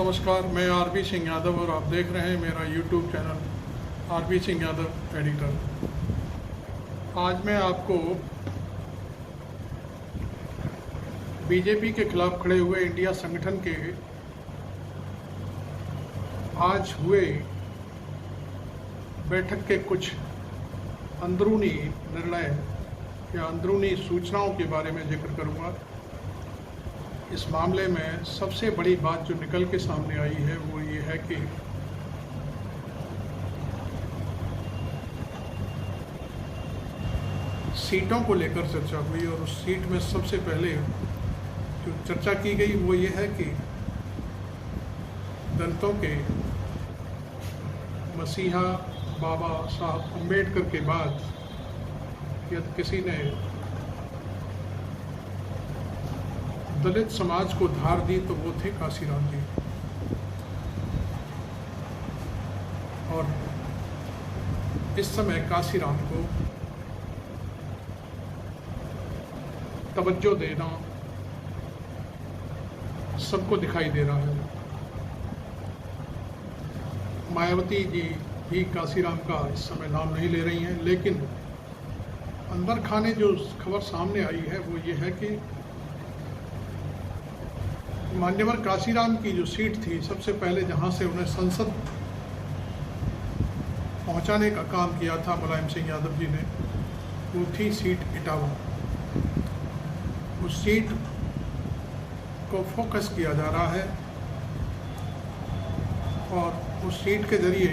नमस्कार, मैं आरबी सिंह यादव और आप देख रहे हैं मेरा YouTube channel RB Singh Yadav editor. आज मैं आपको बीजेपी के खिलाफ खड़े हुए इंडिया संगठन के आज हुए बैठक के कुछ अंदरूनी निर्णय या अंदरूनी सूचनाओं के बारे में जिक्र करूंगा। इस मामले में सबसे बड़ी बात जो निकल के सामने आई है वो ये है कि सीटों को लेकर चर्चा हुई और उस सीट में सबसे पहले जो चर्चा की गई वो ये है कि दलितों के मसीहा बाबा साहब अम्बेडकर के बाद यदि किसी ने दलित समाज को धार दी तो वो थे काशीराम जी। और इस समय काशीराम को तवज्जो देना सबको दिखाई दे रहा है। मायावती जी भी काशीराम का इस समय नाम नहीं ले रही हैं, लेकिन अंदर खाने जो खबर सामने आई है वो ये है कि मान्यवर काशीराम की जो सीट थी, सबसे पहले जहां से उन्हें संसद पहुंचाने का काम किया था मुलायम सिंह यादव जी ने, वो थी सीट इटावा। उस सीट को फोकस किया जा रहा है और उस सीट के जरिए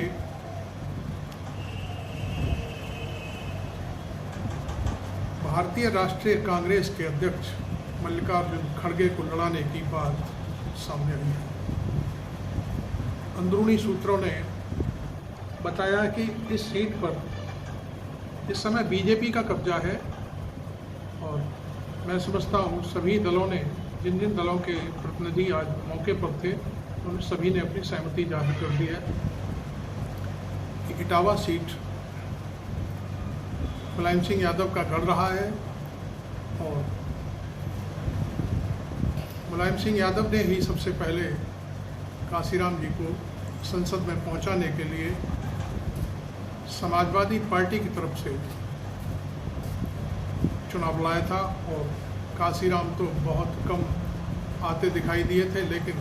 भारतीय राष्ट्रीय कांग्रेस के अध्यक्ष मल्लिकार्जुन खड़गे को लड़ाने की बात सामने आई है। अंदरूनी सूत्रों ने बताया कि इस सीट पर इस समय बीजेपी का कब्जा है और मैं समझता हूँ सभी दलों ने, जिन जिन दलों के प्रतिनिधि आज मौके पर थे, उन सभी ने अपनी सहमति जाहिर कर दी है कि इटावा सीट मुलायम सिंह यादव का गढ़ रहा है और मुलायम सिंह यादव ने ही सबसे पहले काशीराम जी को संसद में पहुंचाने के लिए समाजवादी पार्टी की तरफ से चुनाव लाया था और काशीराम तो बहुत कम आते दिखाई दिए थे, लेकिन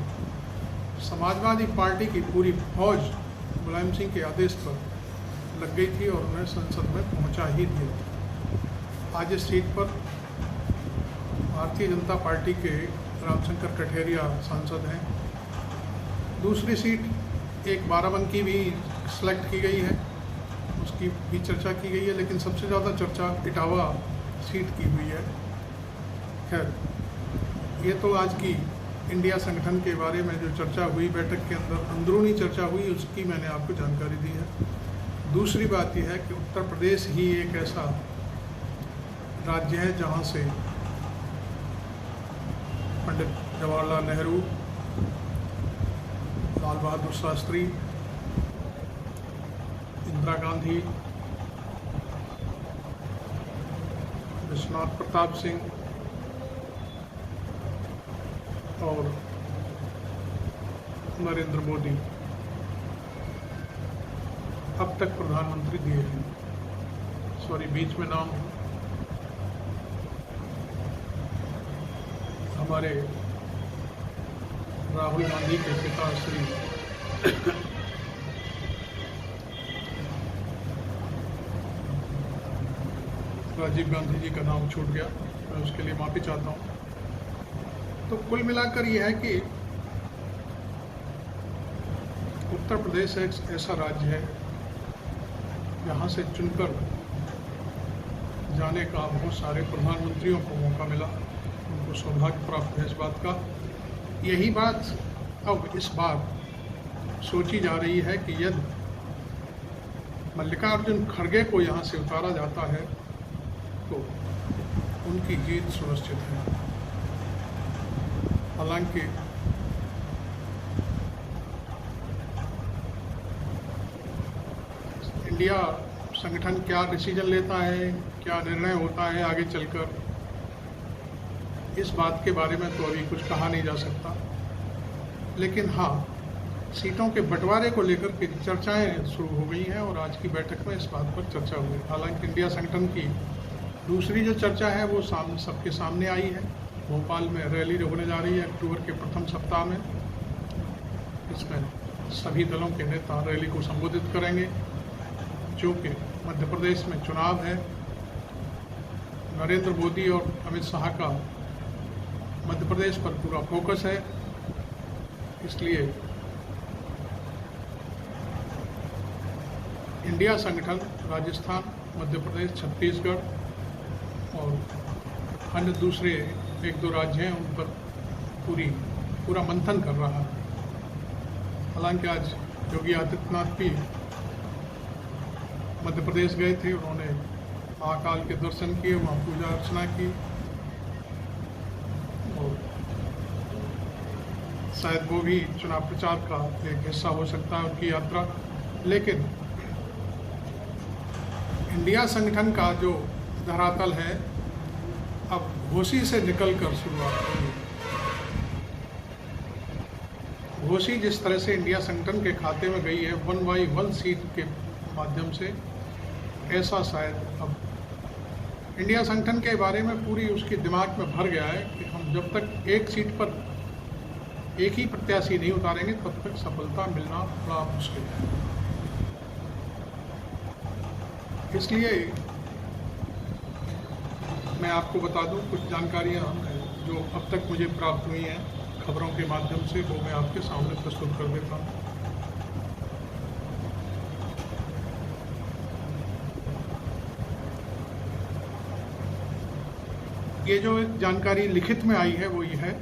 समाजवादी पार्टी की पूरी फौज मुलायम सिंह के आदेश पर लग गई थी और उन्हें संसद में पहुंचा ही दिया। आज इस सीट पर भारतीय जनता पार्टी के रामशंकर कठेरिया सांसद हैं। दूसरी सीट एक बाराबंकी भी सिलेक्ट की गई है, उसकी भी चर्चा की गई है, लेकिन सबसे ज़्यादा चर्चा इटावा सीट की हुई है। खैर, ये तो आज की इंडिया संगठन के बारे में जो चर्चा हुई, बैठक के अंदर अंदरूनी चर्चा हुई, उसकी मैंने आपको जानकारी दी है। दूसरी बात यह है कि उत्तर प्रदेश ही एक ऐसा राज्य है जहाँ से पंडित जवाहरलाल नेहरू, लाल बहादुर शास्त्री, इंदिरा गांधी, विश्वनाथ प्रताप सिंह और नरेंद्र मोदी अब तक प्रधानमंत्री दिए हैं। सॉरी, बीच में नाम हमारे राहुल गांधी के पिता श्री राजीव गांधी जी का नाम छूट गया, मैं उसके लिए माफी चाहता हूँ। तो कुल मिलाकर यह है कि उत्तर प्रदेश एक ऐसा राज्य है जहाँ से चुनकर जाने का बहुत सारे प्रधानमंत्रियों को मौका मिला, उनको सौभाग्य प्राप्त है इस बात का। यही बात अब इस बार सोची जा रही है कि यदि मल्लिकार्जुन खड़गे को यहाँ से उतारा जाता है तो उनकी जीत सुनिश्चित है। हालांकि इंडिया संगठन क्या डिसीजन लेता है, क्या निर्णय होता है आगे चलकर, इस बात के बारे में तो अभी कुछ कहा नहीं जा सकता। लेकिन हाँ, सीटों के बंटवारे को लेकर के चर्चाएं शुरू हो गई हैं और आज की बैठक में इस बात पर चर्चा हुई। हालांकि इंडिया संगठन की दूसरी जो चर्चा है वो सबके सामने आई है। भोपाल में रैली होने जा रही है अक्टूबर के प्रथम सप्ताह में। इसमें सभी दलों के नेता रैली को संबोधित करेंगे। चूँकि मध्य प्रदेश में चुनाव है, नरेंद्र मोदी और अमित शाह का मध्य प्रदेश पर पूरा फोकस है, इसलिए इंडिया संगठन राजस्थान, मध्य प्रदेश, छत्तीसगढ़ और अन्य दूसरे 1-2 राज्य हैं उन पर पूरा मंथन कर रहा है। हालांकि आज योगी आदित्यनाथ भी मध्य प्रदेश गए थे। उन्होंने महाकाल के दर्शन किए, वहाँ पूजा अर्चना की और शायद वो भी चुनाव प्रचार का एक हिस्सा हो सकता है उनकी यात्रा। लेकिन इंडिया संगठन का जो धरातल है अब घोसी से निकलकर शुरुआत होगी। घोसी जिस तरह से इंडिया संगठन के खाते में गई है 1 by 1 सीट के माध्यम से, ऐसा शायद अब इंडिया संगठन के बारे में पूरी उसके दिमाग में भर गया है कि हम जब तक एक सीट पर एक ही प्रत्याशी नहीं उतारेंगे तब तक सफलता मिलना बड़ा मुश्किल है। इसलिए मैं आपको बता दूं कुछ जानकारियां जो अब तक मुझे प्राप्त हुई हैं खबरों के माध्यम से, वो मैं आपके सामने प्रस्तुत कर देता हूं। ये जो एक जानकारी लिखित में आई है वो ये है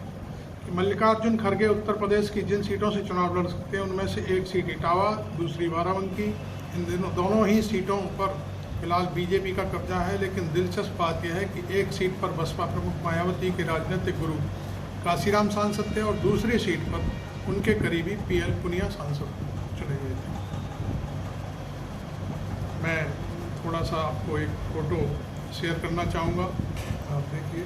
कि मल्लिकार्जुन खड़गे उत्तर प्रदेश की जिन सीटों से चुनाव लड़ सकते हैं उनमें से एक सीट इटावा, दूसरी बाराबंकी। इन दोनों ही सीटों पर फिलहाल बीजेपी का कब्जा है। लेकिन दिलचस्प बात यह है कि एक सीट पर बसपा प्रमुख मायावती के राजनीतिक गुरु काशीराम सांसद थे और दूसरी सीट पर उनके करीबी पीएल पुनिया सांसद चुने गए थे। मैं थोड़ा सा आपको एक फोटो शेयर करना चाहूँगा, आप देखिए।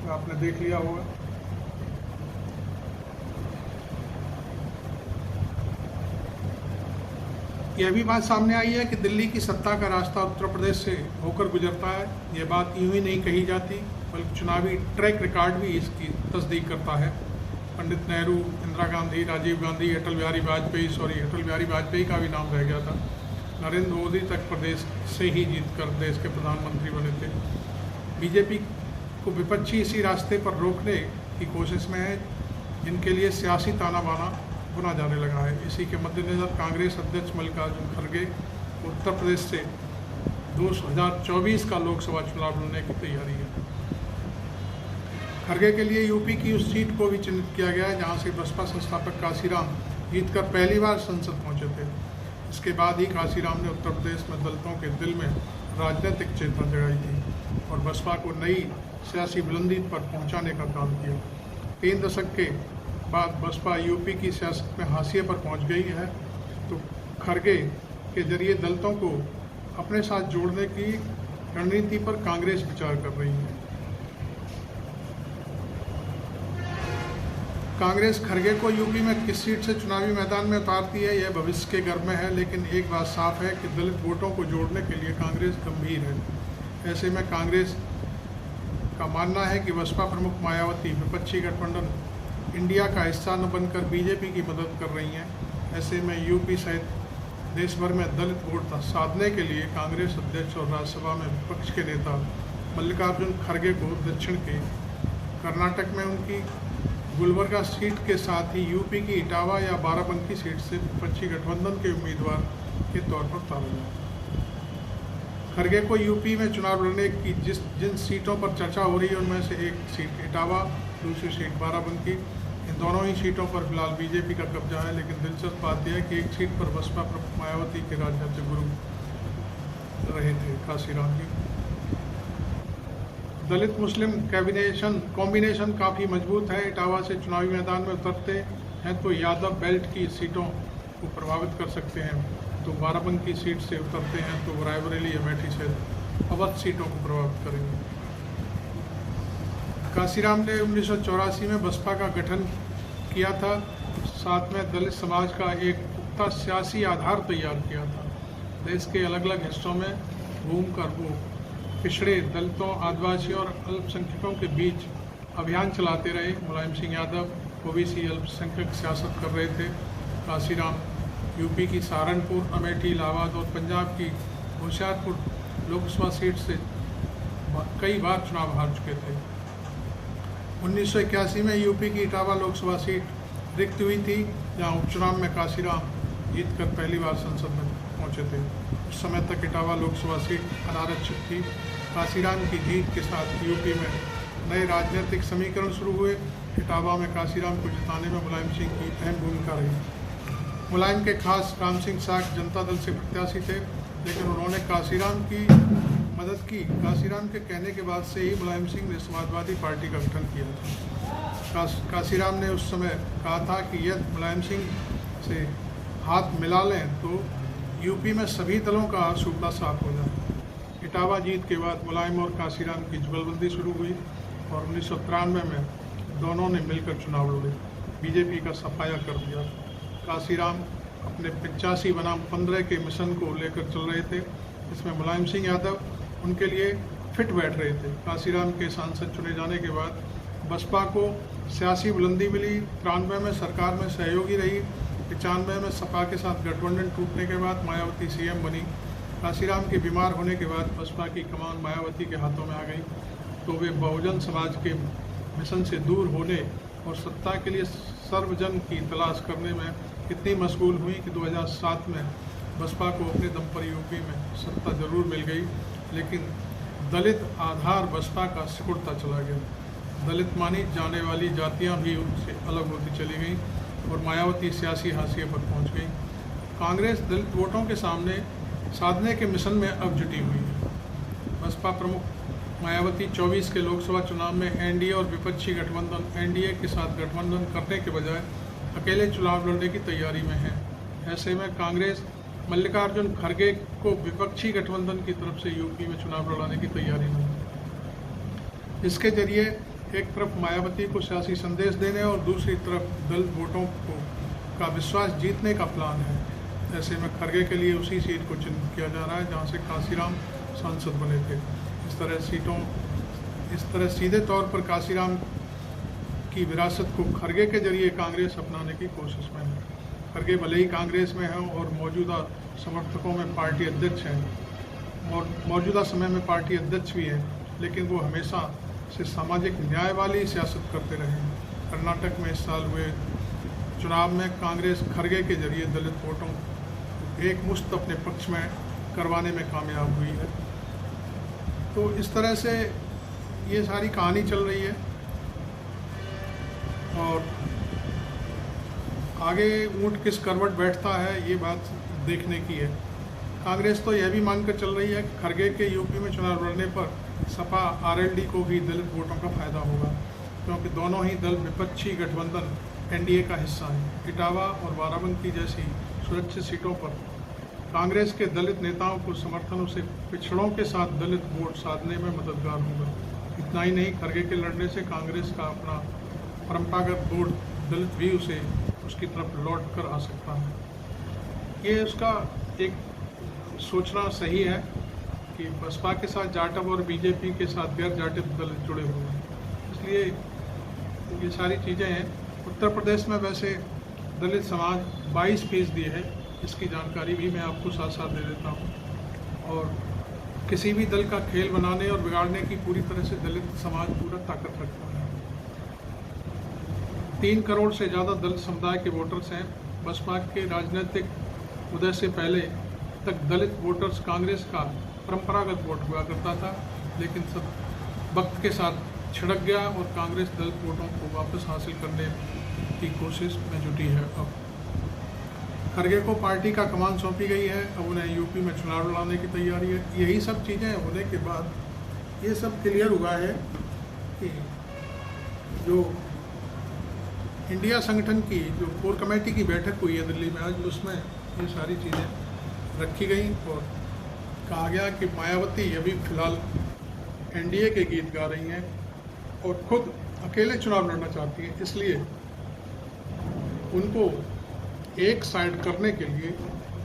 आपने देख लिया होगा। यह भी बात सामने आई है कि दिल्ली की सत्ता का रास्ता उत्तर प्रदेश से होकर गुजरता है। ये बात यूं ही नहीं कही जाती, बल्कि चुनावी ट्रैक रिकॉर्ड भी इसकी तस्दीक करता है। पंडित नेहरू, इंदिरा गांधी, राजीव गांधी, अटल बिहारी वाजपेयी का भी नाम रह गया था। नरेंद्र मोदी तक प्रदेश से ही जीतकर देश के प्रधानमंत्री बने थे। बीजेपी को विपक्षी इसी रास्ते पर रोकने की कोशिश में है, जिनके लिए सियासी ताना बाना बुना जाने लगा है। इसी के मद्देनजर कांग्रेस अध्यक्ष मल्लिकार्जुन खड़गे उत्तर प्रदेश से 2024 का लोकसभा चुनाव लड़ने की तैयारी है। खड़गे के लिए यूपी की उस सीट को भी चिन्हित किया गया है जहां से बसपा संस्थापक काशीराम जीतकर पहली बार संसद पहुंचे थे। इसके बाद ही काशीराम ने उत्तर प्रदेश में दलितों के दिल में राजनीतिक चेतना जगाई थी और बसपा को नई सियासी बुलंदी पर पहुंचाने का काम किया। 3 दशक के बाद बसपा यूपी की सियासत में हाशिए पर पहुंच गई है, तो खड़गे के जरिए दलितों को अपने साथ जोड़ने की रणनीति पर कांग्रेस विचार कर रही है। कांग्रेस खड़गे को यूपी में किस सीट से चुनावी मैदान में उतारती है यह भविष्य के गर्भ में है, लेकिन एक बात साफ है कि दलित वोटों को जोड़ने के लिए कांग्रेस गंभीर है। ऐसे में कांग्रेस का मानना है कि बसपा प्रमुख मायावती विपक्षी गठबंधन इंडिया का हिस्सा न बनकर बीजेपी की मदद कर रही हैं। ऐसे में यूपी सहित देश भर में दलित वोट साधने के लिए कांग्रेस अध्यक्ष और राज्यसभा में विपक्ष के नेता मल्लिकार्जुन खड़गे को दक्षिण के कर्नाटक में उनकी गुलबर्गा सीट के साथ ही यूपी की इटावा या बाराबंकी सीट से विपक्षी गठबंधन के उम्मीदवार के तौर पर ताला है। खड़गे को यूपी में चुनाव लड़ने की जिन सीटों पर चर्चा हो रही है उनमें से एक सीट इटावा, दूसरी सीट बाराबंकी। इन दोनों ही सीटों पर फिलहाल बीजेपी का कब्जा है। लेकिन दिलचस्प बात यह है कि एक सीट पर बसपा प्रमुख मायावती के राजनीतिक गुरु रहे थे काशीराम जी। दलित मुस्लिम कॉम्बिनेशन काफ़ी मजबूत है। इटावा से चुनावी मैदान में उतरते हैं तो यादव बेल्ट की सीटों को प्रभावित कर सकते हैं, तो बाराबंकी सीट से उतरते हैं तो रायबरेली, अमेठी से अवध सीटों को प्रभावित करेंगे। काशीराम ने 1984 में बसपा का गठन किया था। साथ में दलित समाज का एक पुख्ता सियासी आधार तैयार किया था। देश के अलग अलग हिस्सों में घूमकर वो पिछड़े दलितों, आदिवासियों और अल्पसंख्यकों के बीच अभियान चलाते रहे। मुलायम सिंह यादव ओबीसी अल्पसंख्यक सियासत कर रहे थे। काशीराम यूपी की सहारनपुर, अमेठी, इलाहाबाद और पंजाब की होशियारपुर लोकसभा सीट से कई बार चुनाव हार चुके थे। 1981 में यूपी की इटावा लोकसभा सीट रिक्त हुई थी, जहां उपचुनाव में काशीराम जीतकर पहली बार संसद में पहुंचे थे। उस समय तक इटावा लोकसभा सीट अनारक्षित थी। काशीराम की जीत के साथ यूपी में नए राजनीतिक समीकरण शुरू हुए। इटावा में काशीराम को जिताने में मुलायम सिंह की अहम भूमिका रही। मुलायम के खास राम सिंह साग जनता दल से प्रत्याशी थे, लेकिन उन्होंने काशीराम की मदद की। काशीराम के कहने के बाद से ही मुलायम सिंह ने समाजवादी पार्टी का गठन किया था। काशीराम ने उस समय कहा था कि यदि मुलायम सिंह से हाथ मिला लें तो यूपी में सभी दलों का सूबा साफ हो जाए। इटावा जीत के बाद मुलायम और काशीराम की जुगलबंदी शुरू हुई और 1993 में दोनों ने मिलकर चुनाव लड़े। बीजेपी का सफाया कर दिया। काशीराम अपने 85 बनाम 15 के मिशन को लेकर चल रहे थे। इसमें मुलायम सिंह यादव उनके लिए फिट बैठ रहे थे। काशीराम के सांसद चुने जाने के बाद बसपा को सियासी बुलंदी मिली। 93 में सरकार में सहयोगी रही। 95 में सपा के साथ गठबंधन टूटने के बाद मायावती सीएम बनी। काशीराम के बीमार होने के बाद बसपा की कमान मायावती के हाथों में आ गई, तो वे बहुजन समाज के मिशन से दूर होने और सत्ता के लिए सर्वजन की तलाश करने में इतनी मशगूल हुई कि 2007 में बसपा को अपने दम पर यूपी में सत्ता जरूर मिल गई, लेकिन दलित आधार बसपा का सिकुड़ता चला गया। दलित मानी जाने वाली जातियां भी उनसे अलग होती चली गईं और मायावती सियासी हाशिए पर पहुंच गई। कांग्रेस दलित वोटों के सामने साधने के मिशन में अब जुटी हुई है। बसपा प्रमुख मायावती 24 के लोकसभा चुनाव में एनडीए और विपक्षी गठबंधन एनडीए के साथ गठबंधन करने के बजाय अकेले चुनाव लड़ने की तैयारी में है। ऐसे में कांग्रेस मल्लिकार्जुन खड़गे को विपक्षी गठबंधन की तरफ से यूपी में चुनाव लड़ाने की तैयारी में है। इसके जरिए एक तरफ मायावती को सियासी संदेश देने और दूसरी तरफ दलित वोटों का विश्वास जीतने का प्लान है। ऐसे में खड़गे के लिए उसी सीट को चिन्हित किया जा रहा है जहां से काशीराम सांसद बने थे। इस तरह सीधे तौर पर काशीराम की विरासत को खड़गे के जरिए कांग्रेस अपनाने की कोशिश में है। खड़गे भले ही कांग्रेस में हैं और मौजूदा समर्थकों में पार्टी अध्यक्ष हैं और मौजूदा समय में पार्टी अध्यक्ष भी हैं, लेकिन वो हमेशा से सामाजिक न्याय वाली सियासत करते रहे हैं। कर्नाटक में इस साल हुए चुनाव में कांग्रेस खड़गे के जरिए दलित वोटों एक मुश्त अपने पक्ष में करवाने में कामयाब हुई है। तो इस तरह से ये सारी कहानी चल रही है और आगे ऊंट किस करवट बैठता है ये बात देखने की है। कांग्रेस तो यह भी मानकर चल रही है कि खड़गे के यूपी में चुनाव लड़ने पर सपा आरएलडी को भी दलित वोटों का फायदा होगा, क्योंकि दोनों ही दल विपक्षी गठबंधन एनडीए का हिस्सा है। इटावा और बाराबंकी जैसी सुरक्षित सीटों पर कांग्रेस के दलित नेताओं को समर्थनों से पिछड़ों के साथ दलित वोट साधने में मददगार होगा। इतना ही नहीं, खड़गे के लड़ने से कांग्रेस का अपना परंपरागत वोट दलित भी उसे उसकी तरफ लौट कर आ सकता है। ये उसका एक सोचना सही है कि बसपा के साथ जाटव और बीजेपी के साथ गैर जाटव दलित जुड़े हुए हैं, इसलिए ये सारी चीज़ें हैं। उत्तर प्रदेश में वैसे दलित समाज 22% है, इसकी जानकारी भी मैं आपको साथ साथ दे देता हूँ। और किसी भी दल का खेल बनाने और बिगाड़ने की पूरी तरह से दलित समाज पूरा ताकत रखता है। 3 करोड़ से ज़्यादा दलित समुदाय के वोटर्स हैं। बसपा के राजनीतिक उदय से पहले तक दलित वोटर्स कांग्रेस का परंपरागत वोट हुआ करता था, लेकिन सब वक्त के साथ छिड़क गया और कांग्रेस दलित वोटों को वापस हासिल करने की कोशिश में जुटी है। अब खड़गे को पार्टी का कमान सौंपी गई है, अब उन्हें यूपी में चुनाव लड़ाने की तैयारी है। यही सब चीज़ें होने के बाद ये सब क्लियर हुआ है कि जो इंडिया संगठन की जो कोर कमेटी की बैठक हुई है दिल्ली में आज, उसमें ये सारी चीज़ें रखी गई और कहा गया कि मायावती अभी फिलहाल एनडीए के गीत गा रही हैं और खुद अकेले चुनाव लड़ना चाहती है, इसलिए उनको एक साइड करने के लिए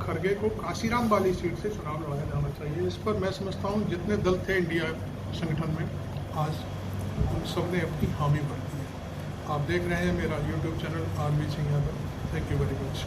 खड़गे को काशीराम वाली सीट से चुनाव लड़ाया जाना चाहिए। इस पर मैं समझता हूँ जितने दल थे इंडिया संगठन में आज उन सब ने अपनी हामी भर दी है। आप देख रहे हैं मेरा YouTube channel RV Singh Yadav. Thank you very much.